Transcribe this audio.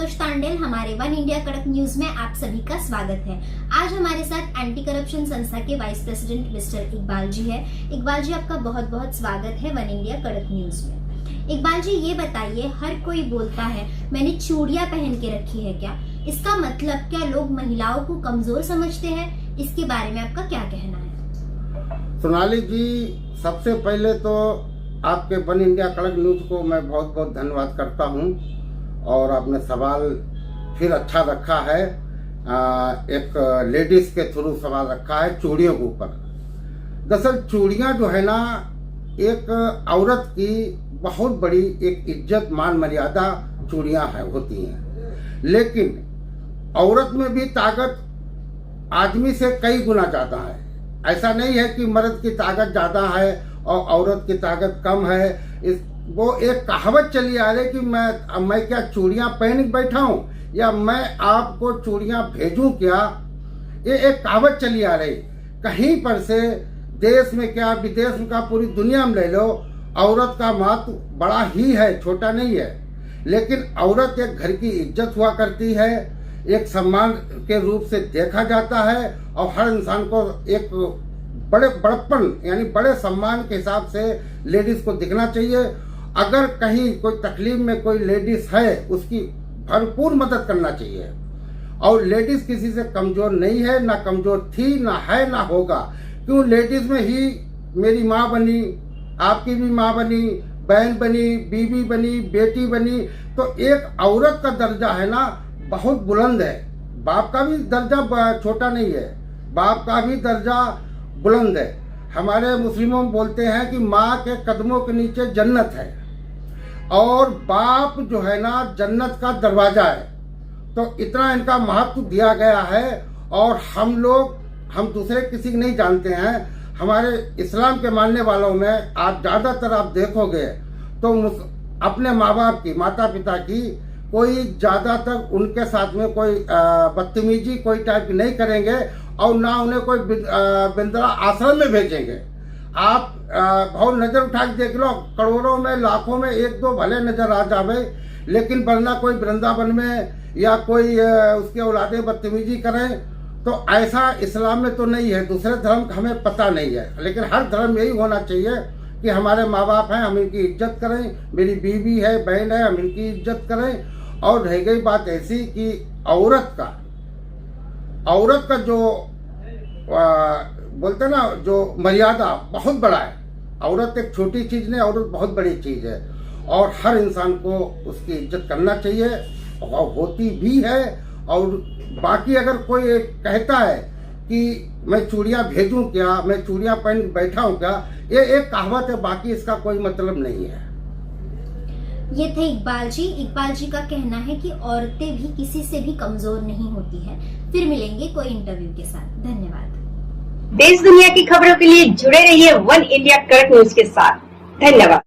संतोष तांडेल। हमारे one India कड़क news में आप सभी का स्वागत है। आज हमारे साथ एंटी करप्शन संस्था के vice president mister Iqbal ji है। इकबाल जी, आपका बहुत बहुत स्वागत है वन इंडिया कड़क न्यूज में। इकबाल जी, ये बताइए, हर कोई बोलता है मैंने चूड़ियां पहन के रखी है, क्या इसका मतलब क्या लोग महिलाओं को कमजोर समझते हैं? इसके बारे में आपका क्या कहना है? सोनाली जी, सबसे पहले तो आपके वन इंडिया कड़क न्यूज को मैं बहुत बहुत धन्यवाद करता हूं और आपने सवाल फिर अच्छा रखा है। एक लेडीज के थ्रू सवाल रखा है चूड़ियों के ऊपर। दरअसल चूड़ियां जो है ना, एक औरत की बहुत बड़ी एक इज्जत मान मर्यादा चूड़ियां होती हैं, लेकिन औरत में भी ताकत आदमी से कई गुना ज्यादा है। ऐसा नहीं है कि मर्द की ताकत ज्यादा है और औरत की ताकत कम है। वो एक कहावत चली आ रही कि मैं क्या चूड़ियां पहन के बैठा हूं या मैं आपको चूड़ियां भेजूं क्या, ये एक कहावत चली आ रही। कहीं पर से देश में क्या विदेश में का पूरी दुनिया में ले लो, औरत का महत्व बड़ा ही है, छोटा नहीं है। लेकिन औरत एक घर की इज्जत हुआ करती है, एक सम्मान के रूप से देखा जाता है और हर इंसान को एक बड़े बड़प्पन यानी बड़े सम्मान के हिसाब से लेडीज को दिखना चाहिए। अगर कहीं कोई तकलीफ में कोई लेडीज है, उसकी भरपूर मदद करना चाहिए। और लेडीज किसी से कमजोर नहीं है, ना कमजोर थी, ना है, ना होगा। क्यों लेडीज में ही मेरी माँ बनी, आपकी भी माँ बनी, बहन बनी, बीवी बनी, बेटी बनी। तो एक औरत का दर्जा है ना बहुत बुलंद है। बाप का भी दर्जा छोटा नहीं है, बाप का भी दर्जा बुलंद है। हमारे मुस्लिमों में बोलते हैं कि माँ के कदमों के नीचे जन्नत है और बाप जो है ना जन्नत का दरवाजा है। तो इतना इनका महत्व दिया गया है। और हम दूसरे किसी को नहीं जानते हैं। हमारे इस्लाम के मानने वालों में आप ज्यादातर आप देखोगे तो अपने माँ बाप की, माता पिता की कोई ज्यादातर उनके साथ में कोई बदतमीजी कोई टाइप की नहीं करेंगे और ना उन्हें कोई बिंदरा आश्रम में भेजेंगे। आप बहुत नजर उठा के देख लो, करोड़ों में लाखों में एक दो भले नजर आ जावे, लेकिन वरना कोई वृंदावन में या कोई उसके औलादे बदतमीजी करें, तो ऐसा इस्लाम में तो नहीं है। दूसरे धर्म का हमें पता नहीं है, लेकिन हर धर्म यही होना चाहिए कि हमारे माँ बाप हैं, हम इनकी इज्जत करें। मेरी बीवी है, बहन है, हम इनकी इज्जत करें। और रह गई बात ऐसी कि औरत का जो बोलते ना, जो मर्यादा बहुत बड़ा है। औरत एक छोटी चीज नहीं, औरत बहुत बड़ी चीज है और हर इंसान को उसकी इज्जत करना चाहिए और होती भी है। और बाकी अगर कोई कहता है कि मैं चूड़ियां भेजूं क्या, मैं चूड़ियां पहन बैठा हूं क्या, ये एक कहावत है, बाकी इसका कोई मतलब नहीं है। ये थे इकबाल जी। इकबाल जी का कहना है कि औरतें भी किसी से भी कमजोर नहीं होती है। फिर मिलेंगे कोई इंटरव्यू के साथ। धन्यवाद। देश दुनिया की खबरों के लिए जुड़े रहिए वन इंडिया कड़क न्यूज के साथ। धन्यवाद।